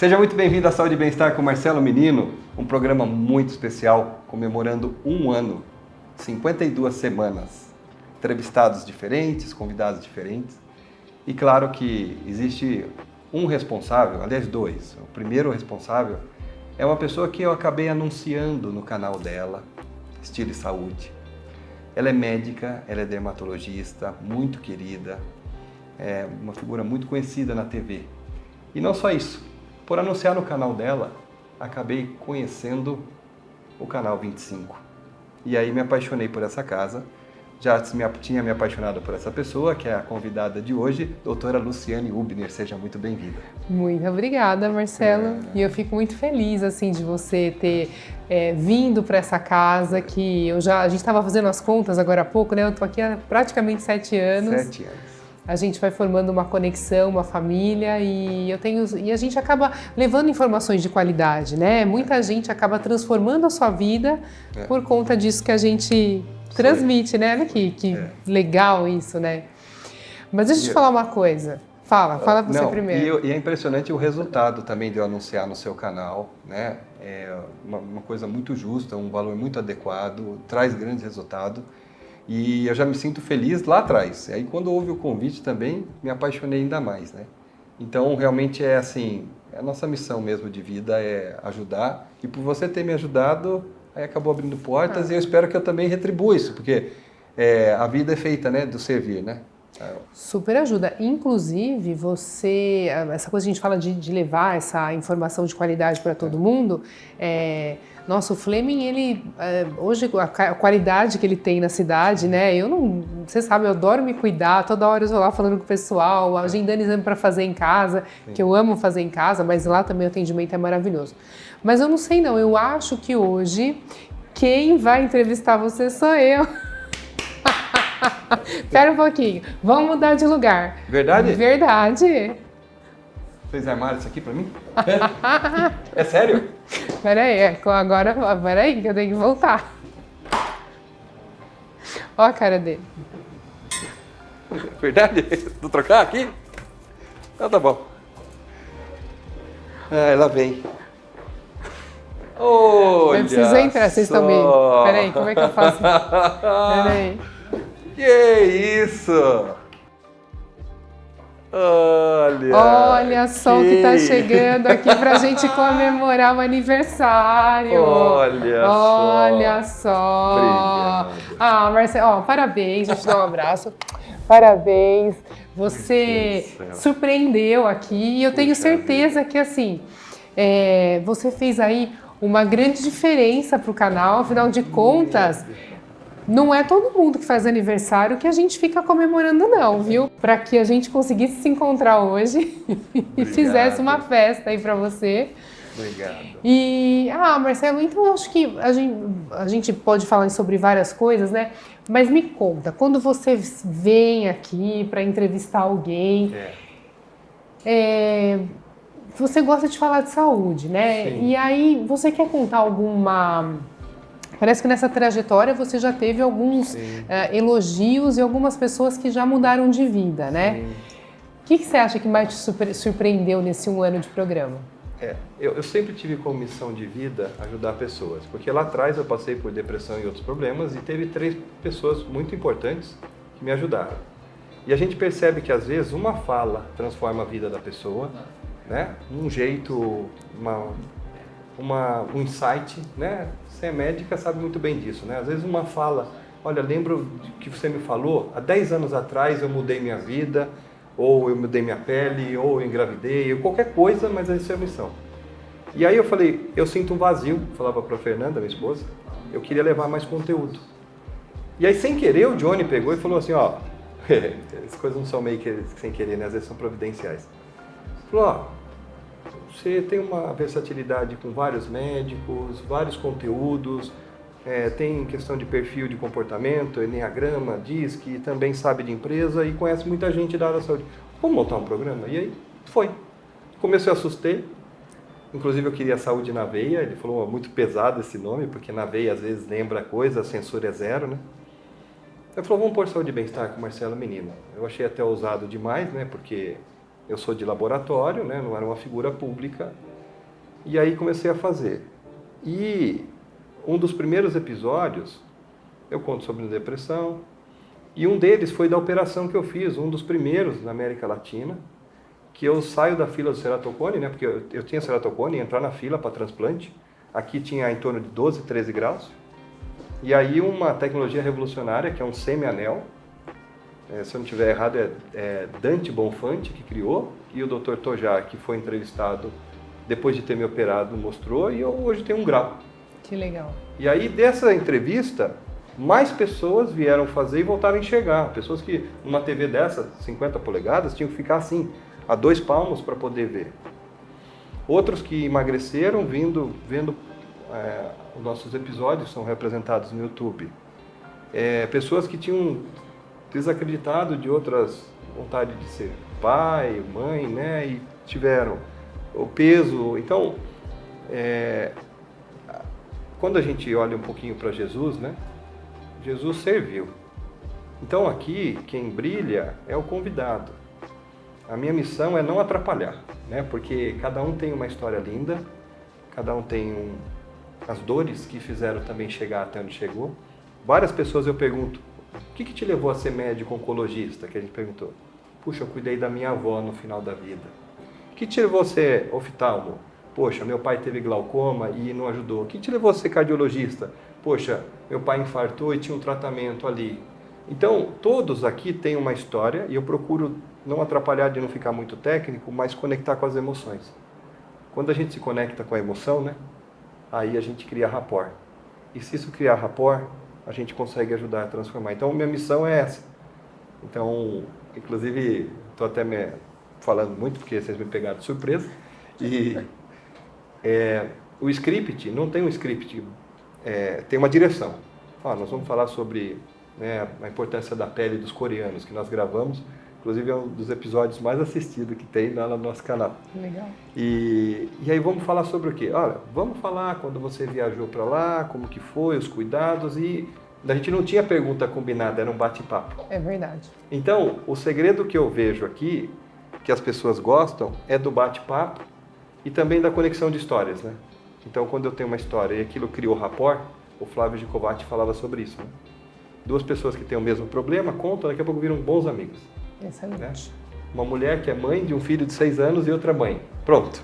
Seja muito bem-vindo à Saúde e Bem-Estar com Marcelo Menino, um programa muito especial comemorando um ano, 52 semanas, entrevistados diferentes, convidados diferentes. E claro que existe um responsável, aliás dois. O primeiro responsável é uma pessoa que eu acabei anunciando no canal dela, Estilo e Saúde. Ela é médica, ela é dermatologista, muito querida, é uma figura muito conhecida na TV. E não só isso, por anunciar no canal dela, acabei conhecendo o canal 25. E aí me apaixonei por essa casa. Já tinha me apaixonado por essa pessoa, que é a convidada de hoje, doutora Luciane Hubner. Seja muito bem-vinda. Muito obrigada, Marcelo. E eu fico muito feliz assim de você ter vindo para essa casa que a gente estava fazendo as contas agora há pouco, né? Eu estou aqui há praticamente 7 anos. 7 anos. A gente vai formando uma conexão, uma família e a gente acaba levando informações de qualidade, né? Muita gente acaba transformando a sua vida por conta disso que a gente transmite, né? Olha que legal isso, né? Mas deixa eu te falar uma coisa. Fala você primeiro. E é impressionante o resultado também de eu anunciar no seu canal, né? É uma coisa muito justa, um valor muito adequado, traz grandes resultados. E eu já me sinto feliz lá atrás. Aí quando houve o convite também, me apaixonei ainda mais, né? Então realmente é assim, a nossa missão mesmo de vida é ajudar. E por você ter me ajudado, aí acabou abrindo portas e eu espero que eu também retribua isso, porque a vida é feita, né, do servir, né? Super ajuda. Inclusive, essa coisa que a gente fala de levar essa informação de qualidade para todo mundo, nossa, o Fleming, ele, hoje, a qualidade que ele tem na cidade, né, você sabe, eu adoro me cuidar, toda hora eu estou lá falando com o pessoal, agendando exame para fazer em casa, que eu amo fazer em casa, mas lá também o atendimento é maravilhoso. Mas eu não sei não, eu acho que hoje quem vai entrevistar você sou eu. Espera um pouquinho, vamos mudar de lugar. Verdade? Verdade. Vocês armaram isso aqui pra mim? É sério? Peraí, peraí que eu tenho que voltar. Ó a cara dele. Verdade? Vou trocar aqui? Então tá bom. Ela vem. Olha, eu preciso entrar, vocês estão bem. Peraí, como é que eu faço? Peraí. Que isso? Olha só o que tá chegando aqui pra gente comemorar o aniversário. Olha só. Obrigado. Marcelo, parabéns, deixa eu te dar um abraço. Parabéns. Você surpreendeu aqui e eu tenho certeza que assim, você fez aí uma grande diferença pro canal, afinal de contas. Não é todo mundo que faz aniversário que a gente fica comemorando não, viu? Para que a gente conseguisse se encontrar hoje e fizesse uma festa aí para você. Obrigado. E, Marcelo, então eu acho que a gente pode falar sobre várias coisas, né? Mas me conta, quando você vem aqui para entrevistar alguém, você gosta de falar de saúde, né? Sim. E aí você quer contar alguma... Parece que nessa trajetória você já teve alguns elogios e algumas pessoas que já mudaram de vida, né? O que você acha que mais te surpreendeu nesse 1 ano de programa? Eu sempre tive como missão de vida ajudar pessoas, porque lá atrás eu passei por depressão e outros problemas e teve 3 pessoas muito importantes que me ajudaram. E a gente percebe que às vezes uma fala transforma a vida da pessoa, né? Um jeito, um insight, né? Você é médica, sabe muito bem disso, né? Às vezes uma fala, olha, lembro que você me falou, há 10 anos atrás eu mudei minha vida, ou eu mudei minha pele, ou eu engravidei, ou qualquer coisa, mas essa é a missão. E aí eu falei, eu sinto um vazio, falava para a Fernanda, minha esposa, eu queria levar mais conteúdo. E aí sem querer o Johnny pegou e falou assim, ó, as coisas não são meio que sem querer, né? Às vezes são providenciais. Falou, ó, você tem uma versatilidade com vários médicos, vários conteúdos, tem questão de perfil de comportamento, enneagrama, DISC, também sabe de empresa e conhece muita gente da área da saúde. Vamos montar um programa? E aí foi. Começou, eu assustei, inclusive eu queria saúde na veia, ele falou, muito pesado esse nome, porque na veia às vezes lembra coisa, a censura é 0, né? Ele falou, vamos pôr saúde e bem-estar com o Marcelo Menino. Eu achei até ousado demais, né? Porque eu sou de laboratório, né? Não era uma figura pública. E aí comecei a fazer. E um dos primeiros episódios, eu conto sobre depressão, e um deles foi da operação que eu fiz, um dos primeiros na América Latina, que eu saio da fila do ceratocone, né, porque eu tinha ceratocone, ia entrar na fila para transplante, aqui tinha em torno de 12, 13 graus, e aí uma tecnologia revolucionária, que é um semi-anel, se eu não estiver errado, é Dante Bonfante que criou, e o Dr. Tojar, que foi entrevistado depois de ter me operado, mostrou, e eu hoje tenho 1 grau. Que legal. E aí dessa entrevista, mais pessoas vieram fazer e voltaram a enxergar. Pessoas que numa TV dessa, 50 polegadas, tinham que ficar assim, a 2 palmos para poder ver. Outros que emagreceram vendo os nossos episódios, são representados no YouTube. Pessoas que tinham desacreditado de outras vontade de ser pai, mãe, né, e tiveram o peso. Então, quando a gente olha um pouquinho para Jesus, né, Jesus serviu. Então aqui, quem brilha é o convidado. A minha missão é não atrapalhar, né, porque cada um tem uma história linda, cada um tem as dores que fizeram também chegar até onde chegou. Várias pessoas eu pergunto, o que te levou a ser médico oncologista? Que a gente perguntou. Puxa, eu cuidei da minha avó no final da vida. O que te levou a ser oftalmo? Poxa, meu pai teve glaucoma e não ajudou. O que te levou a ser cardiologista? Poxa, meu pai infartou e tinha um tratamento ali. Então, todos aqui têm uma história e eu procuro não atrapalhar de não ficar muito técnico, mas conectar com as emoções. Quando a gente se conecta com a emoção, né? Aí a gente cria rapport. E se isso criar rapport, a gente consegue ajudar a transformar. Então, minha missão é essa. Então, inclusive, estou até falando muito, porque vocês me pegaram de surpresa. E o script, não tem um script, tem uma direção. Nós vamos falar sobre, né, a importância da pele dos coreanos, que nós gravamos. Inclusive, é um dos episódios mais assistidos que tem lá no nosso canal. Legal. E aí vamos falar sobre o quê? Olha, vamos falar quando você viajou para lá, como que foi, os cuidados, e a gente não tinha pergunta combinada, era um bate-papo. É verdade. Então, o segredo que eu vejo aqui, que as pessoas gostam, é do bate-papo e também da conexão de histórias, né? Então, quando eu tenho uma história e aquilo criou rapport, o Flávio Gicovati falava sobre isso, né? 2 pessoas que têm o mesmo problema contam, daqui a pouco viram bons amigos. Excelente. Né? Uma mulher que é mãe de um filho de 6 anos e outra mãe. Pronto.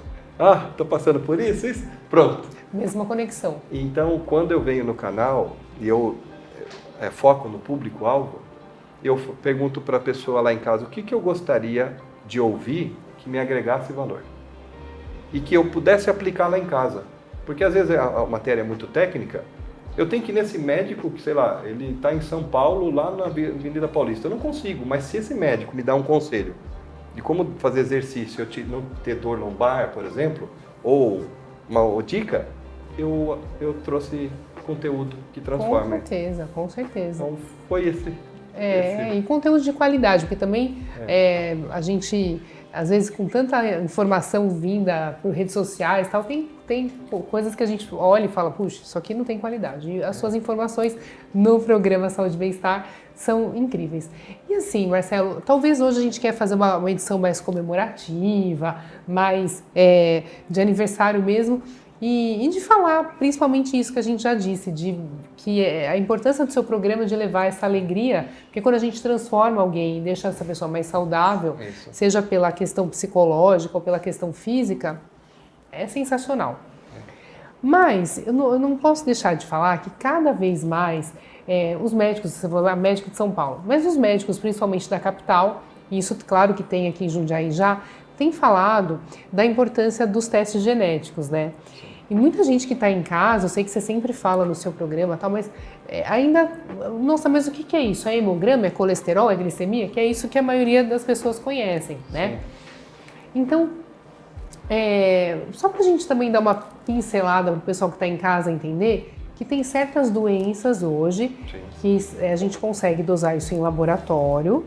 Estou passando por isso? Pronto. Mesma conexão. Então, quando eu venho no canal e eu foco no público-alvo, eu pergunto para a pessoa lá em casa o que eu gostaria de ouvir que me agregasse valor. E que eu pudesse aplicar lá em casa. Porque às vezes a matéria é muito técnica, eu tenho que ir nesse médico, que sei lá, ele está em São Paulo, lá na Avenida Paulista. Eu não consigo, mas se esse médico me dá um conselho de como fazer exercício, eu não ter dor lombar, por exemplo, ou uma dica, eu trouxe conteúdo que transforma. Com certeza. Então foi esse. E conteúdo de qualidade, porque também a gente, às vezes, com tanta informação vinda por redes sociais e tal, tem coisas que a gente olha e fala, puxa, isso aqui não tem qualidade. E as suas informações no programa Saúde e Bem-Estar são incríveis. E assim, Marcelo, talvez hoje a gente quer fazer uma edição mais comemorativa, mais de aniversário mesmo, e de falar principalmente isso que a gente já disse, que a importância do seu programa de levar essa alegria, porque quando a gente transforma alguém e deixa essa pessoa mais saudável, seja pela questão psicológica ou pela questão física, é sensacional. Mas eu não posso deixar de falar que cada vez mais os médicos, você falou, médico de São Paulo, mas os médicos principalmente da capital, e isso claro que tem aqui em Jundiaí já, tem falado da importância dos testes genéticos, né? E muita gente que está em casa, eu sei que você sempre fala no seu programa, tal, mas ainda, nossa, mas o que é isso? É hemograma, é colesterol, é glicemia? Que é isso que a maioria das pessoas conhecem, né? Sim. Então, só para a gente também dar uma pincelada para o pessoal que está em casa entender, que tem certas doenças hoje que a gente consegue dosar isso em laboratório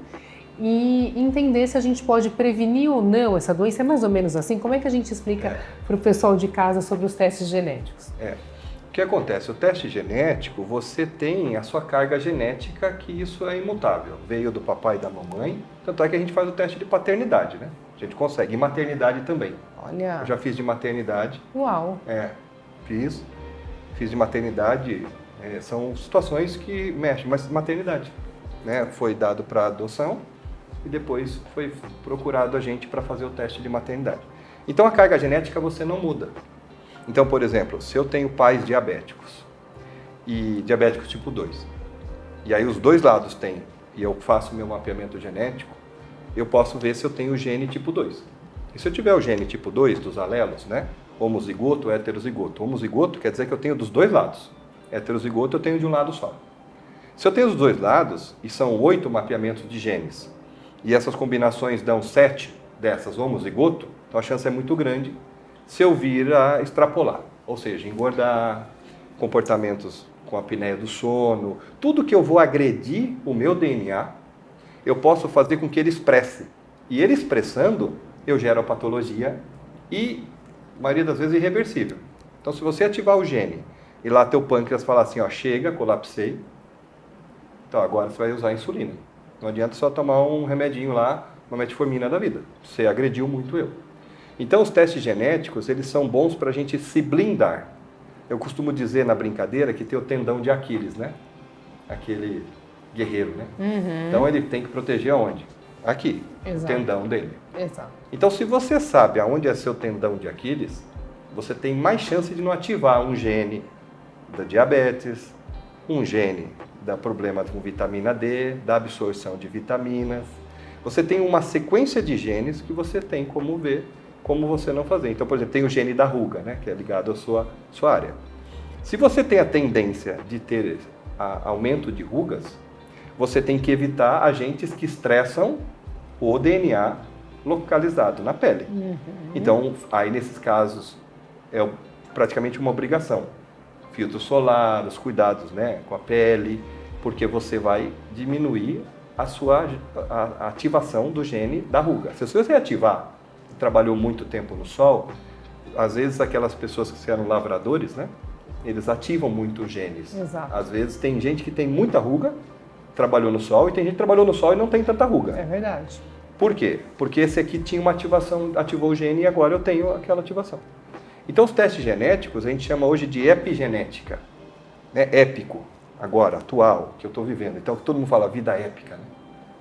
e entender se a gente pode prevenir ou não essa doença. É mais ou menos assim? Como é que a gente explica para o pessoal de casa sobre os testes genéticos? O que acontece? O teste genético, você tem a sua carga genética, que isso é imutável. Veio do papai e da mamãe, tanto é que a gente faz o teste de paternidade, né? A gente consegue. E maternidade também. Olha. Eu já fiz de maternidade. Uau. Fiz de maternidade. São situações que mexem, mas maternidade, né? Foi dado para adoção e depois foi procurado a gente para fazer o teste de maternidade. Então a carga genética você não muda. Então, por exemplo, se eu tenho pais diabéticos e diabéticos tipo 2, e aí os dois lados têm, e eu faço meu mapeamento genético, eu posso ver se eu tenho o gene tipo 2. E se eu tiver o gene tipo 2 dos alelos, né? Homozigoto ou heterozigoto. Homozigoto quer dizer que eu tenho dos dois lados. Heterozigoto eu tenho de um lado só. Se eu tenho os dois lados, e são 8 mapeamentos de genes, e essas combinações dão 7 dessas homozigoto, então a chance é muito grande se eu vir a extrapolar. Ou seja, engordar, comportamentos com a apneia do sono, tudo que eu vou agredir o meu DNA, eu posso fazer com que ele expresse. E ele expressando, eu gero a patologia e, a maioria das vezes, irreversível. Então, se você ativar o gene e lá teu pâncreas falar assim, ó, chega, colapsei, então agora você vai usar insulina. Não adianta só tomar um remedinho lá, uma metformina da vida. Você agrediu muito eu. Então, os testes genéticos, eles são bons para a gente se blindar. Eu costumo dizer na brincadeira que tem o tendão de Aquiles, né? Aquele guerreiro, né? Uhum. Então, ele tem que proteger aonde? Aqui, Exato. o tendão dele. Exato. Então, se você sabe aonde é seu tendão de Aquiles, você tem mais chance de não ativar um gene da diabetes, um gene da problema com vitamina D, da absorção de vitaminas. Você tem uma sequência de genes que você tem como ver, como você não fazer. Então, por exemplo, tem o gene da ruga, né, que é ligado à sua área. Se você tem a tendência de ter aumento de rugas, você tem que evitar agentes que estressam o DNA localizado na pele. Uhum. Então, aí nesses casos, é praticamente uma obrigação. Filtro solar, os cuidados, né, com a pele, porque você vai diminuir a ativação do gene da ruga. Se você ativar, trabalhou muito tempo no sol, às vezes aquelas pessoas que eram lavradores, né, eles ativam muito os genes. Exato. Às vezes tem gente que tem muita ruga, trabalhou no sol, e tem gente que trabalhou no sol e não tem tanta ruga. É verdade. Por quê? Porque esse aqui tinha uma ativação, ativou o gene e agora eu tenho aquela ativação. Então os testes genéticos a gente chama hoje de epigenética, né? Épico, agora, atual, que eu estou vivendo. Então todo mundo fala vida épica, né?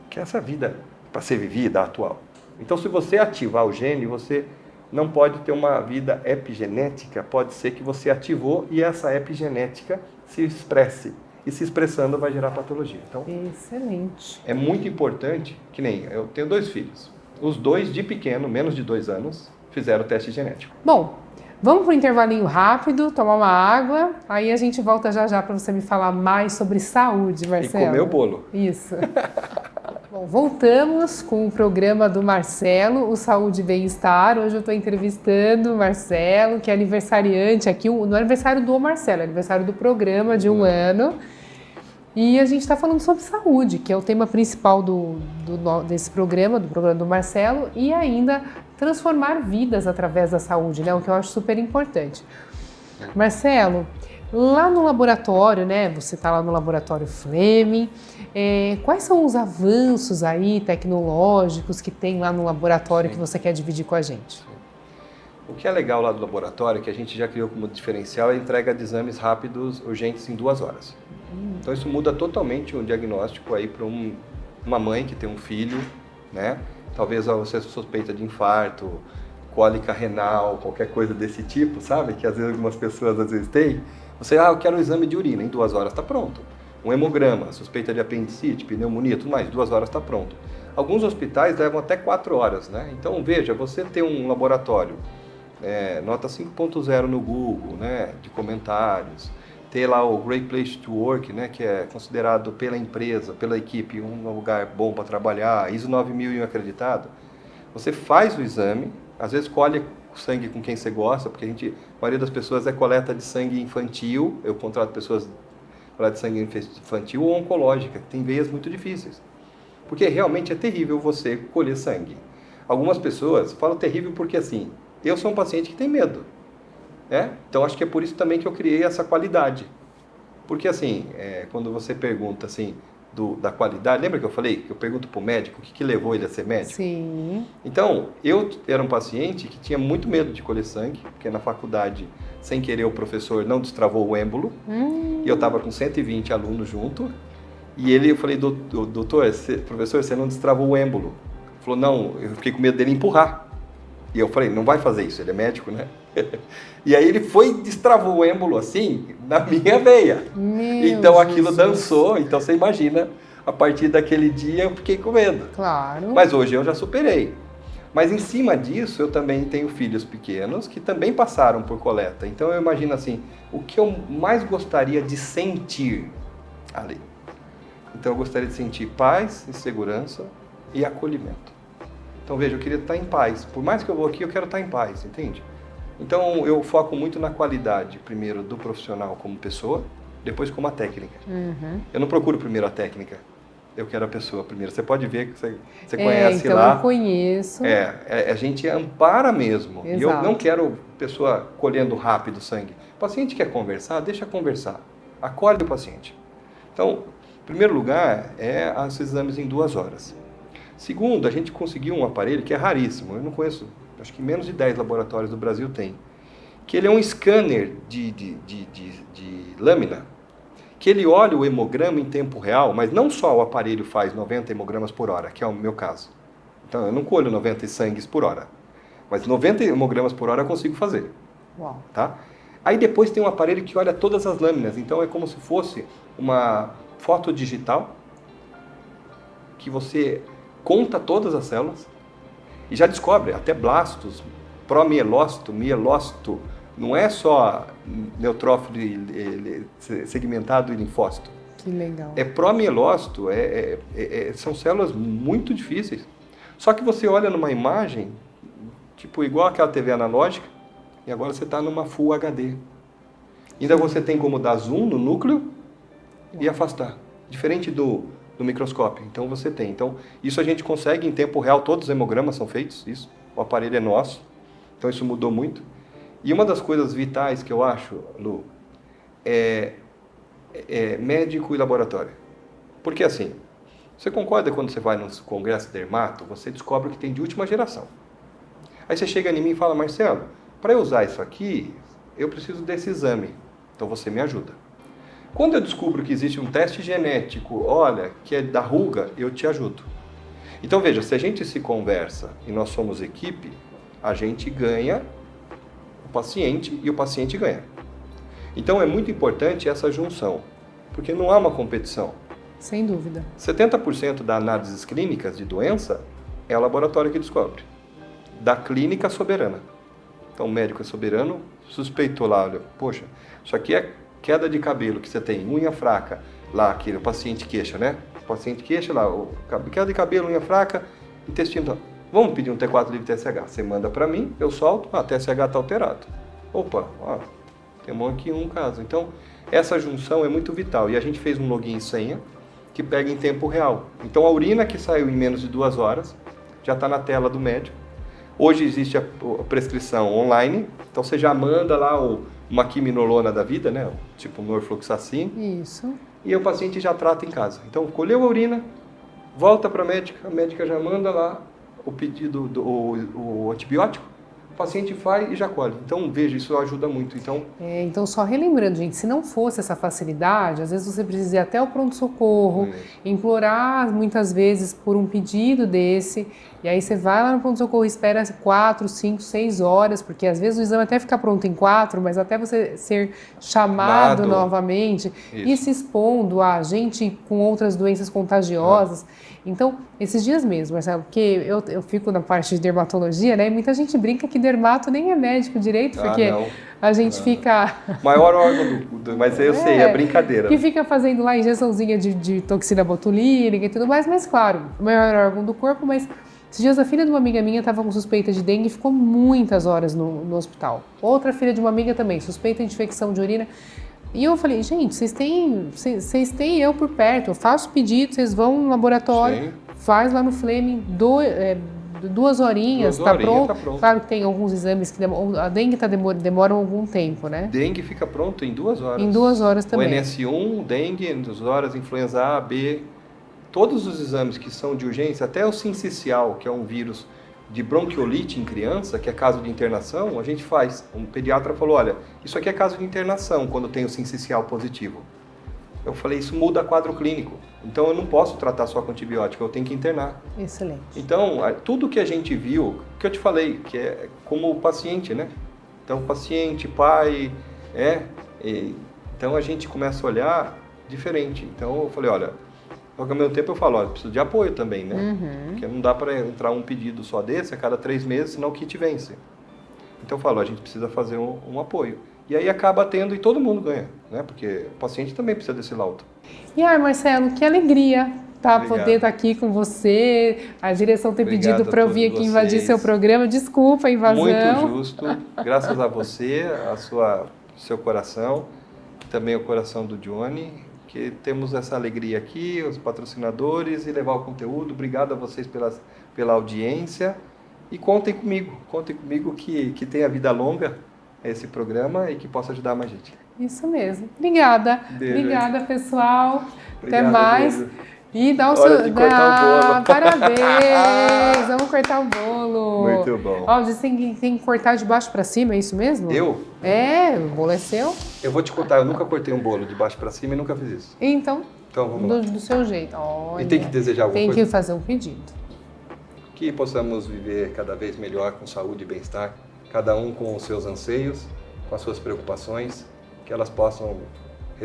Que é essa vida para ser vivida, atual. Então se você ativar o gene, você não pode ter uma vida epigenética, pode ser que você ativou e essa epigenética se expresse. E se expressando vai gerar patologia. Então, excelente. É muito importante, que nem eu tenho 2 filhos. Os 2 de pequeno, menos de 2 anos, fizeram o teste genético. Bom, vamos para um intervalinho rápido, tomar uma água, aí a gente volta já já para você me falar mais sobre saúde, Marcelo. E comer o bolo. Isso. Bom, voltamos com o programa do Marcelo, o Saúde e Bem-Estar. Hoje eu estou entrevistando o Marcelo, que é aniversariante aqui, no aniversário do Marcelo, é aniversário do programa de 1 ano. E a gente está falando sobre saúde, que é o tema principal desse programa, do programa do Marcelo, e ainda transformar vidas através da saúde, né? O que eu acho super importante. Marcelo, lá no laboratório, né? Você está lá no laboratório Fleming. Quais são os avanços aí tecnológicos que tem lá no laboratório que você quer dividir com a gente? O que é legal lá do laboratório, que a gente já criou como diferencial, é a entrega de exames rápidos, urgentes, em 2 horas. Então isso muda totalmente o diagnóstico aí para uma mãe que tem um filho, né? Talvez você suspeita de infarto, cólica renal, qualquer coisa desse tipo, sabe? Que às vezes algumas pessoas às vezes têm. Você, eu quero um exame de urina, em 2 horas está pronto. Um hemograma, suspeita de apendicite, pneumonia, tudo mais, 2 horas está pronto. Alguns hospitais levam até 4 horas, né? Então veja, você tem um laboratório, nota 5.0 no Google, né? De comentários, ter lá o Great Place to Work, né? Que é considerado pela empresa, pela equipe, um lugar bom para trabalhar, ISO 9001 acreditado. Você faz o exame, às vezes colhe sangue com quem você gosta, porque a maioria das pessoas é coleta de sangue infantil, eu contrato pessoas coleta de sangue infantil ou oncológica, que tem veias muito difíceis. Porque realmente é terrível você colher sangue. Algumas pessoas falam terrível porque assim, eu sou um paciente que tem medo, né? Então acho que é por isso também que eu criei essa qualidade. Porque assim, quando você pergunta assim, da qualidade, lembra que eu falei, que eu pergunto para o médico o que levou ele a ser médico? Sim. Então, eu era um paciente que tinha muito medo de colher sangue, porque na faculdade, sem querer, o professor não destravou o êmbolo, e eu estava com 120 alunos junto, e eu falei, doutor, professor, você não destravou o êmbolo. Ele falou, não, eu fiquei com medo dele empurrar. E eu falei, não vai fazer isso, ele é médico, né? E aí ele foi e destravou o êmbolo assim, na minha veia. Então aquilo dançou, então você imagina, a partir daquele dia eu fiquei com medo. Claro. Mas hoje eu já superei. Mas em cima disso eu também tenho filhos pequenos que também passaram por coleta. Então eu imagino assim, o que eu mais gostaria de sentir ali? Então eu gostaria de sentir paz e segurança e acolhimento. Então veja, eu queria estar em paz. Por mais que eu vou aqui, eu quero estar em paz, entende? Então eu foco muito na qualidade, primeiro do profissional como pessoa, depois como a técnica. Eu não procuro primeiro a técnica, eu quero a pessoa primeiro. Você pode ver que você conhece então lá. Eu conheço. A gente ampara mesmo. Exato. E eu não quero pessoa colhendo rápido sangue. O paciente quer conversar, deixa conversar. Acolhe o paciente. Então, em primeiro lugar, os exames em 2 horas. Segundo, a gente conseguiu um aparelho que é raríssimo, eu não conheço, acho que menos de 10 laboratórios do Brasil tem, que ele é um scanner de lâmina, que ele olha o hemograma em tempo real, mas não só o aparelho faz 90 hemogramas por hora, que é o meu caso. Então eu não colho 90 sangues por hora, mas 90 hemogramas por hora eu consigo fazer. Uau. Tá? Aí depois tem um aparelho que olha todas as lâminas, então é como se fosse uma foto digital, que você conta todas as células e já descobre até blastos, promielócito, mielócito, não é só neutrófilo segmentado e linfócito. Que legal. É promielócito, são células muito difíceis. Só que você olha numa imagem, tipo igual aquela TV analógica, e agora você está numa Full HD. Ainda você tem como dar zoom no núcleo e afastar. Diferente do microscópio. Então você tem. Então isso a gente consegue em tempo real, todos os hemogramas são feitos, isso. O aparelho é nosso. Então isso mudou muito. E uma das coisas vitais que eu acho, Lu, é médico e laboratório. Porque assim, você concorda quando você vai no congresso dermato, você descobre que tem de última geração. Aí você chega em mim e fala, Marcelo, para eu usar isso aqui, eu preciso desse exame. Então você me ajuda. Quando eu descubro que existe um teste genético, olha, que é da ruga, eu te ajudo. Então veja, se a gente se conversa e nós somos equipe, a gente ganha o paciente e o paciente ganha. Então é muito importante essa junção, porque não há uma competição. Sem dúvida. 70% das análises clínicas de doença é o laboratório que descobre. Da clínica soberana. Então o médico é soberano, suspeitou lá, olha, poxa, isso aqui é queda de cabelo que você tem, unha fraca, lá que o paciente queixa, né? O paciente queixa lá, queda de cabelo, unha fraca, intestino. Vamos pedir um T4 livre TSH. Você manda para mim, eu solto, TSH está alterado. Opa, temos aqui um caso. Então, essa junção é muito vital. E a gente fez um login e senha que pega em tempo real. Então, a urina que saiu em menos de 2 horas já está na tela do médico. Hoje existe a prescrição online, então você já manda lá uma quiminolona da vida, né? Tipo norfloxacin. Isso. E o paciente já trata em casa. Então, colheu a urina, volta para a médica já manda lá o pedido o antibiótico, o paciente vai e já colhe. Então, veja, isso ajuda muito. Então, só relembrando, gente, se não fosse essa facilidade, às vezes você precisa ir até o pronto-socorro, implorar muitas vezes por um pedido desse, e aí você vai lá no pronto-socorro e espera 4, 5, 6 horas, porque às vezes o exame até fica pronto em 4, mas até você ser chamado novamente e se expondo a gente com outras doenças contagiosas. Então, esses dias mesmo, Marcelo, porque eu fico na parte de dermatologia, né? E muita gente brinca que dermato nem é médico direito, porque a gente fica... Maior órgão mas eu sei, é brincadeira. Que fica fazendo lá injeçãozinha de toxina botulínica e tudo mais, mas claro, o maior órgão do corpo, mas... Esses dias a filha de uma amiga minha estava com suspeita de dengue e ficou muitas horas no hospital. Outra filha de uma amiga também, suspeita de infecção de urina. E eu falei, gente, vocês têm eu por perto, eu faço pedido, vocês vão no laboratório, faz lá no Fleming, 2 horinhas, tá pronto. Claro que tem alguns exames que demoram, a dengue demora algum tempo, né? Dengue fica pronto em 2 horas. Em 2 horas também. O NS1, dengue, em 2 horas, influenza A, B, todos os exames que são de urgência, até o sincicial, que é um vírus de bronquiolite em criança, que é caso de internação, a gente faz. Um pediatra falou, olha, isso aqui é caso de internação, quando tem o sincicial positivo. Eu falei, isso muda quadro clínico. Então eu não posso tratar só com antibiótico, eu tenho que internar. Excelente. Então, tudo que a gente viu, que eu te falei, que é como o paciente, né? Então, paciente, pai, então a gente começa a olhar diferente. Então eu falei, olha, ao mesmo tempo eu falo, olha, preciso de apoio também, né? Porque não dá para entrar um pedido só desse a cada 3 meses, senão o kit vence. Então eu falo, a gente precisa fazer um apoio. E aí acaba tendo e todo mundo ganha, né? Porque o paciente também precisa desse laudo. E ai, Marcelo, que alegria poder estar aqui com você. A direção ter pedido para eu vir aqui invadir seu programa. Desculpa a invasão. Muito justo. Graças a você, seu coração, também o coração do Johnny, que temos essa alegria aqui, os patrocinadores e levar o conteúdo. Obrigado a vocês pela audiência. E contem comigo que tenha vida longa esse programa e que possa ajudar mais gente. Isso mesmo. Obrigada. Beijo. Obrigada, pessoal. Obrigado, até mais. Beijo. E dá o Hora de cortar o bolo. Parabéns! Vamos cortar o bolo. Muito bom. Ó, você tem que cortar de baixo para cima, é isso mesmo? Eu? O bolo é seu. Eu vou te contar, eu nunca cortei um bolo de baixo para cima e nunca fiz isso. Então vamos lá. do seu jeito. Olha, E tem que desejar alguma coisa? Tem que fazer um pedido. Que possamos viver cada vez melhor, com saúde e bem-estar, cada um com os seus anseios, com as suas preocupações, que elas possam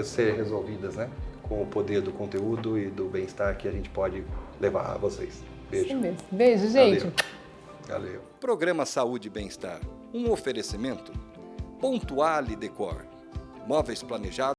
ser resolvidas, né? Com o poder do conteúdo e do bem-estar que a gente pode levar a vocês. Beijo. Isso mesmo. Beijo, gente. Valeu. Programa Saúde e Bem-Estar. Um oferecimento Pontuale Decor. Móveis planejados